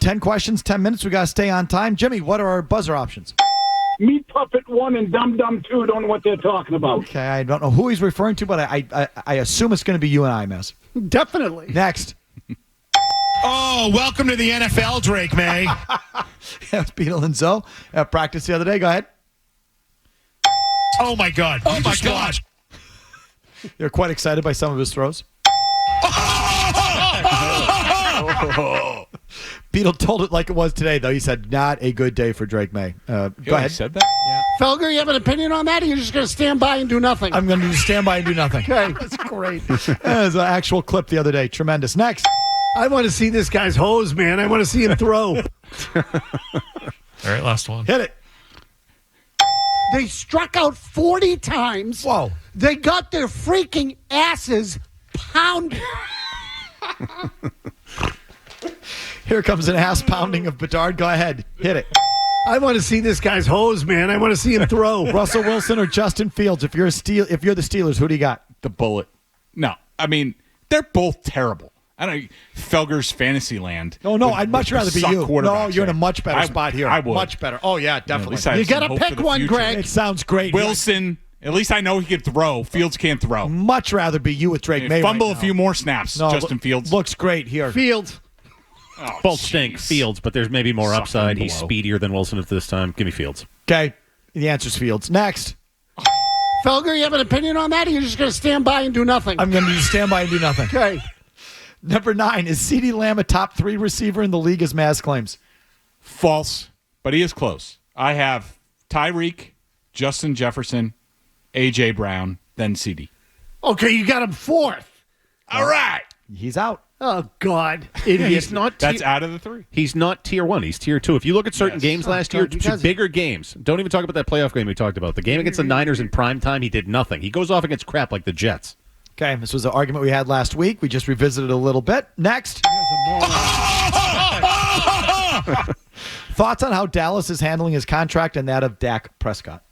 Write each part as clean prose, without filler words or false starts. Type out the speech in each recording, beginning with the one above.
10 questions, 10 minutes. We got to stay on time. Jimmy, what are our buzzer options? Meat Puppet 1 and Dum Dum 2 don't know what they're talking about. Okay, I don't know who he's referring to, but I assume it's going to be you and I, Mazz. Definitely. Next. Oh, welcome to the NFL, Drake May. That's Beetle and Zoe at practice the other day. Go ahead. Oh, my God. Oh, my gosh. You're quite excited by some of his throws. Beetle told it like it was today, though. He said, not a good day for Drake May. Go ahead. Said that? Yeah. Felger, you have an opinion on that, or you're just going to stand by and do nothing? I'm going to stand by and do nothing. Okay, that's great. There's an actual clip the other day. Tremendous. Next. I want to see this guy's hose, man. I want to see him throw. All right, last one. Hit it. They struck out 40 times. Whoa. They got their freaking asses pounded. Here comes an ass pounding of Bedard. Go ahead. Hit it. I want to see this guy's hose, man. I want to see him throw. Russell Wilson or Justin Fields? If you're the Steelers, who do you got? The Bullet. No, I mean, they're both terrible. I don't know. Felger's Fantasyland. No, I'd much rather be you. No, you're in a much better spot here. I would. Much better. Oh, yeah, definitely. You got to pick one, Greg. It sounds great. Wilson. At least I know he can throw. Fields can't throw. Much rather be you with Drake May. Fumble right a few more snaps. No, Justin Fields. Looks great here. Fields. Oh, Both stink. Fields, but there's maybe more upside. He's speedier than Wilson at this time. Give me Fields. Okay. The answer's Fields. Next. Felger, you have an opinion on that, or you're just going to stand by and do nothing? I'm going to stand by and do nothing. Okay. Number 9, is CeeDee Lamb a top 3 receiver in the league as Mazz claims? False, but he is close. I have Tyreek, Justin Jefferson, A.J. Brown, then CD. Okay, you got him 4th. All right. He's out. Oh, God. Yeah, he's not. That's out of the 3. He's not tier 1. He's tier 2. If you look at certain games last year, God, two bigger games. Don't even talk about that playoff game we talked about. The game against the Niners in prime time, he did nothing. He goes off against crap like the Jets. Okay, this was an argument we had last week. We just revisited it a little bit. Next. Thoughts on how Dallas is handling his contract and that of Dak Prescott?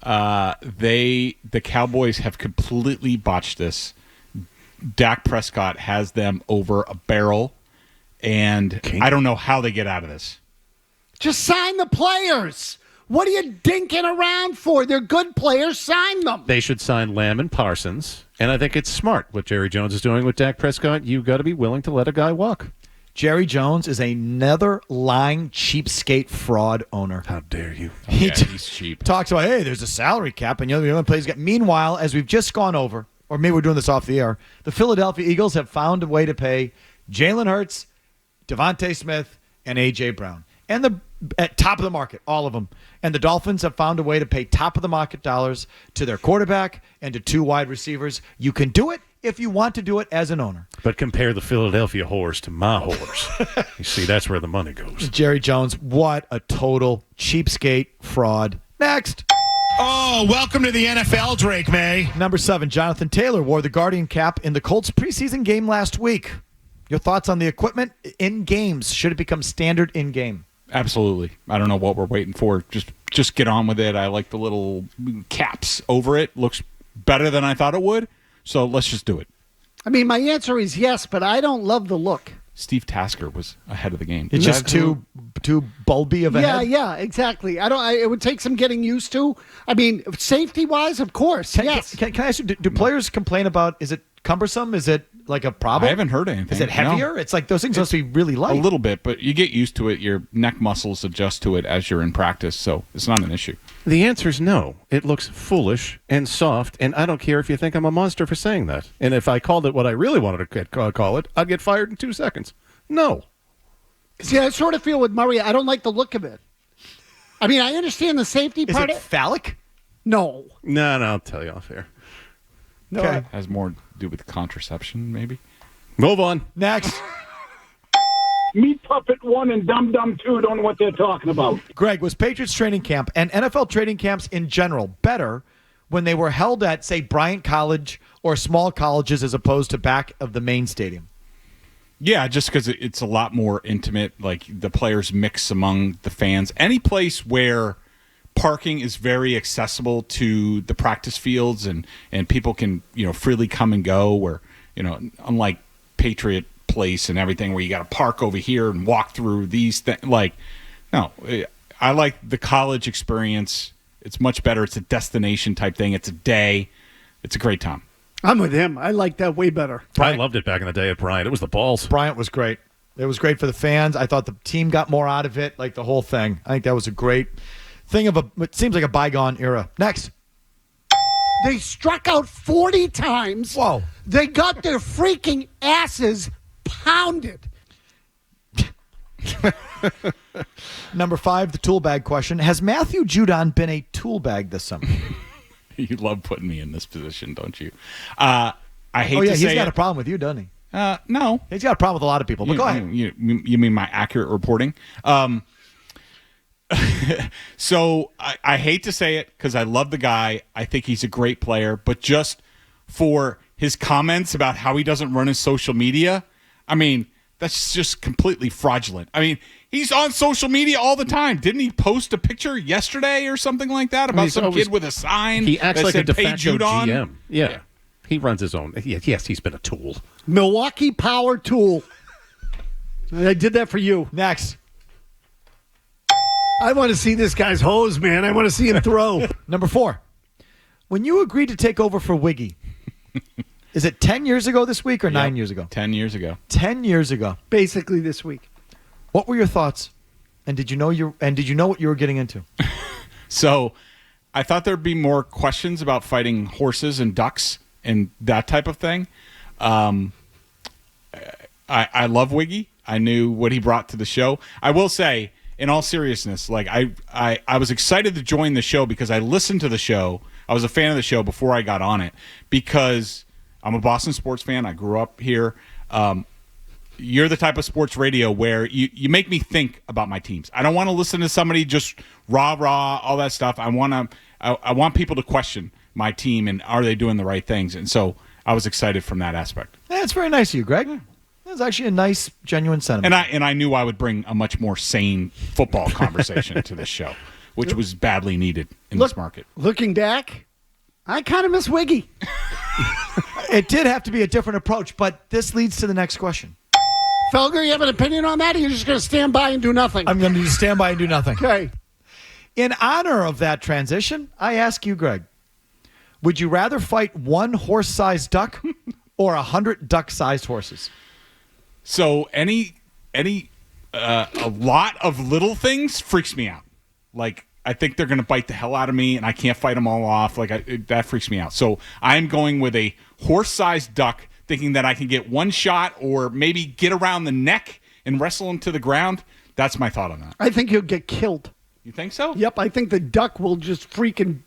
The Cowboys have completely botched this. Dak Prescott has them over a barrel, and I don't know how they get out of this. Just sign the players. What are you dinking around for? They're good players. Sign them. They should sign Lamb and Parsons, and I think it's smart what Jerry Jones is doing with Dak Prescott. You've got to be willing to let a guy walk. Jerry Jones is another lying cheapskate fraud owner. How dare you? He's cheap. Talks about, hey, there's a salary cap, and the only players get. Meanwhile, as we've just gone over, or maybe we're doing this off the air, the Philadelphia Eagles have found a way to pay Jalen Hurts, Devontae Smith, and A.J. Brown. And at top of the market, all of them. And the Dolphins have found a way to pay top of the market dollars to their quarterback and to 2 wide receivers. You can do it if you want to do it as an owner. But compare the Philadelphia whores to my whores. You see, that's where the money goes. Jerry Jones, what a total cheapskate fraud. Next. Oh, welcome to the NFL, Drake May. Number 7, Jonathan Taylor wore the Guardian cap in the Colts preseason game last week. Your thoughts on the equipment in games? Should it become standard in game? Absolutely. I don't know what we're waiting for. Just get on with it. I like the little caps over it. Looks better than I thought it would. So let's just do it. I mean, my answer is yes, but I don't love the look. Steve Tasker was ahead of the game. It's just too bulby of a head? Yeah, exactly. It would take some getting used to. I mean, safety-wise, of course, yes. Can I ask you, do players complain about, is it cumbersome? Is it like a problem? I haven't heard anything. Is it heavier? No. It's like those things must be really light. A little bit, but you get used to it. Your neck muscles adjust to it as you're in practice, so it's not an issue. The answer is no. It looks foolish and soft, and I don't care if you think I'm a monster for saying that. And if I called it what I really wanted to call it, I'd get fired in 2 seconds. No. See, I sort of feel with Murray, I don't like the look of it. I mean, I understand the safety Is part. it phallic? No. No, I'll tell you off air. No. Okay. Has more to do with contraception, maybe. Move on. Next. Meat Puppet 1 and Dum Dum 2 don't know what they're talking about. Greg, was Patriots training camp and NFL training camps in general better when they were held at, say, Bryant College or small colleges as opposed to back of the main stadium? Yeah, just because it's a lot more intimate. Like the players mix among the fans. Any place where parking is very accessible to the practice fields and people can freely come and go. Where unlike Patriot place and everything where you got to park over here and walk through these things. Like, no, I like the college experience. It's much better. It's a destination type thing. It's a day. It's a great time. I'm with him. I like that way better. I loved it back in the day at Bryant. It was the balls. Bryant was great. It was great for the fans. I thought the team got more out of it, like the whole thing. I think that was a great thing it seems like a bygone era. Next. They struck out 40 times. Whoa. They got their freaking asses pounded. Number 5, the tool bag question. Has Matthew Judon been a tool bag this summer? You love putting me in this position, don't you? I hate Oh, yeah, to say he's got it. a problem with you, doesn't he? No. He's got a problem with a lot of people, but go ahead. You mean my accurate reporting? So I hate to say it because I love the guy. I think he's a great player, but just for his comments about how he doesn't run his social media, I mean, that's just completely fraudulent. I mean, he's on social media all the time. Didn't he post a picture yesterday or something like that about some kid with a sign? He acts that like a said, de "Pay facto Judon"? GM. Yeah. He runs his own. Yes, he's been a tool. Milwaukee Power Tool. I did that for you. Next. I want to see this guy's hose, man. I want to see him throw. Number 4. When you agreed to take over for Wiggy, is it 10 years ago this week or 9 years ago? 10 years ago. 10 years ago. Basically this week. What were your thoughts? And did you know what you were getting into? So I thought there'd be more questions about fighting horses and ducks and that type of thing. I love Wiggy. I knew what he brought to the show. I will say, in all seriousness, like I was excited to join the show because I listened to the show. I was a fan of the show before I got on it because I'm a Boston sports fan. I grew up here. You're the type of sports radio where you make me think about my teams. I don't want to listen to somebody just rah, all that stuff. I want people to question my team and are they doing the right things? And so I was excited from that aspect. That's very nice of you, Greg. That's actually a nice, genuine sentiment. And I knew I would bring a much more sane football conversation to this show, which was badly needed in this market. Looking back, I kind of miss Wiggy. It did have to be a different approach, but this leads to the next question. Felger, you have an opinion on that, or you're just going to stand by and do nothing? I'm going to just stand by and do nothing. Okay. In honor of that transition, I ask you, Greg, would you rather fight one horse-sized duck or 100 duck-sized horses? So a lot of little things freaks me out. Like, I think they're going to bite the hell out of me, and I can't fight them all off. Like, that freaks me out. So I'm going with a horse-sized duck, thinking that I can get one shot or maybe get around the neck and wrestle him to the ground. That's my thought on that. I think you'll get killed. You think so? Yep, I think the duck will just freaking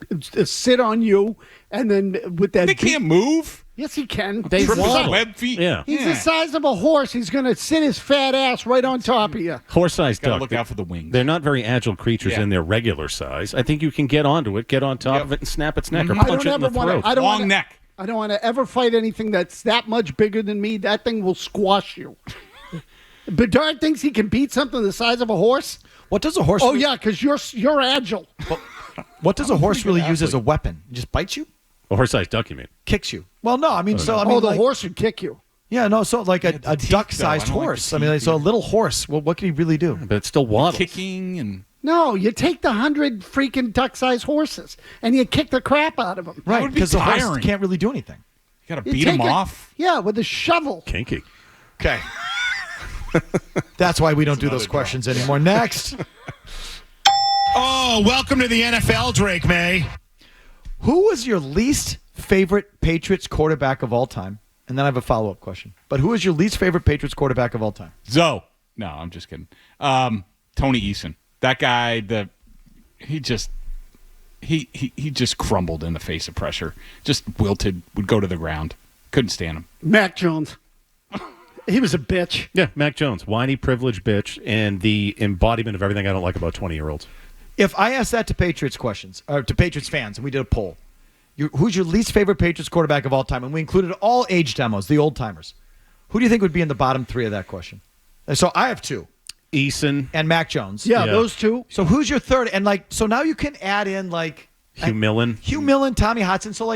sit on you, and then with that... They can't move. Yes, he can. They Triple waddle. web feet. Yeah. He's the size of a horse. He's going to sit his fat ass right on top of you. Horse-sized Gotta duck. look out for the wings. They're not very agile creatures Yeah. in their regular size. I think you can get onto it, get on top of it, and snap its neck or I punch don't it in the ever want throat. to... I don't Long wanna, neck. I don't want to ever fight anything that's that much bigger than me. That thing will squash you. Bedard thinks he can beat something the size of a horse? What does a horse? Oh, yeah, because you're agile. What does a horse really use as a weapon? It just bites you, A horse-sized duck, you mean? kicks you. Well, no, I mean, I mean, The like, horse would kick you. yeah, no, so like a teeth, duck-sized though. I don't like horse. the I mean, teeth like, so a either. little horse. Well, what can he really do? But it still waddles. Kicking and... No, you take the 100 freaking duck-sized horses and you kick the crap out of them. Right, would be because the horse tiring. can't really do anything. You got to You beat him take it- off. Yeah, with a shovel. Kinky. Okay. That's why we don't do those another questions anymore. Next. Oh, welcome to the NFL, Drake May. Who was your least favorite Patriots quarterback of all time? And then I have a follow-up question. But who is your least favorite Patriots quarterback of all time? Zoe. No, I'm just kidding. Tony Eason. That guy, he just crumbled in the face of pressure. Just wilted, would go to the ground. Couldn't stand him. Mac Jones. He was a bitch. Yeah, Mac Jones, whiny, privileged bitch, and the embodiment of everything I don't like about 20-year-olds. If I asked that to Patriots questions, or to Patriots fans, and we did a poll, who's your least favorite Patriots quarterback of all time? And we included all age demos, the old timers. Who do you think would be in the bottom 3 of that question? And so I have 2. Eason, And Mac Jones. Yeah, Yeah. those two. So who's your third? And so now you can add in Hugh Millen. Hugh Millen, Tommy Hodson. So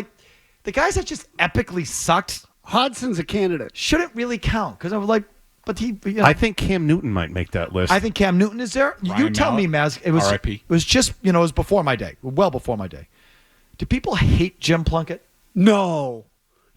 the guys that just epically sucked Hodson's a candidate. shouldn't really count because I was like, But I think Cam Newton might make that list. I think Cam Newton is there. You Ryan tell me, Mallett, Mazz. It was R.I.P.. It was just it was before my day, well before my day. Do people hate Jim Plunkett? No,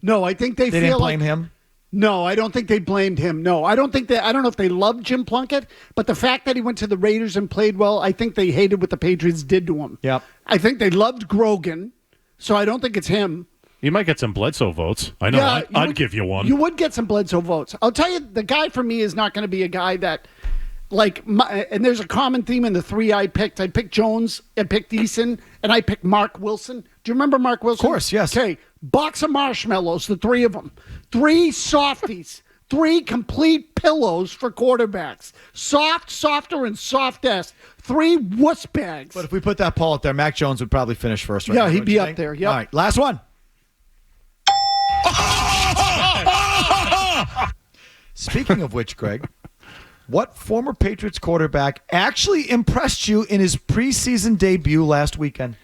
I think they They feel didn't blame like, him. No, I don't think they blamed him. No, I don't know if they loved Jim Plunkett, but the fact that he went to the Raiders and played well, I think they hated what the Patriots did to him. Yep. I think they loved Grogan, so I don't think it's him. You might get some Bledsoe votes. I know. Yeah, I'd give you one. You would get some Bledsoe votes. I'll tell you, the guy for me is not going to be a guy that, and there's a common theme in the three I picked. I picked Jones, I picked Eason, and I picked Mark Wilson. Do you remember Mark Wilson? Of course, yes. Okay, box of marshmallows, the three of them. 3 softies. 3 complete pillows for quarterbacks. Soft, softer, and softest. 3 wuss bags. But if we put that poll out there, Mac Jones would probably finish first. Right Yeah, now, he'd don't be you up think? there, yep. All right, last one. Speaking of which, Greg, what former Patriots quarterback actually impressed you in his preseason debut last weekend?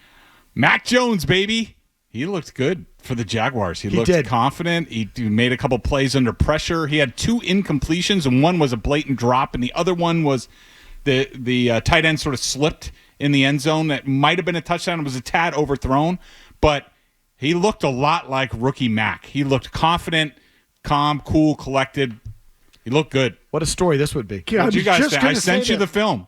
Mac Jones, baby. He looked good for the Jaguars. He looked did. confident. He made a couple plays under pressure. He had 2 incompletions, and one was a blatant drop, and the other one was the tight end sort of slipped in the end zone. That might have been a touchdown. It was a tad overthrown, but he looked a lot like rookie Mac. He looked confident, calm, cool, collected. He looked good. What a story this would be. Yeah, What did you guys just think? gonna I sent say you that. the film.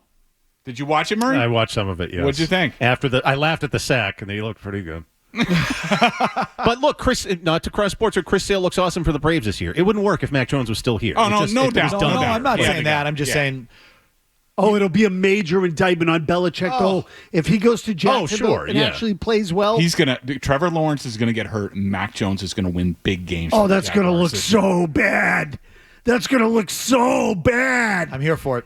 Did you watch it, Murray? I watched some of it. Yes. What'd you think? I laughed at the sack, and he looked pretty good. But look, not to cross sports, or Chris Sale looks awesome for the Braves this year. It wouldn't work if Mac Jones was still here. Oh, It no, just- no it was doubt. done No, better. I'm not Yeah, saying that. I'm just yeah. saying Oh, it'll be a major indictment on Belichick, though, if he goes to Jacksonville sure, and yeah. actually plays well. Trevor Lawrence is gonna get hurt, and Mac Jones is gonna win big games. Oh, for the that's going to Jaguars look this year. so bad. That's going to look so bad. I'm here for it.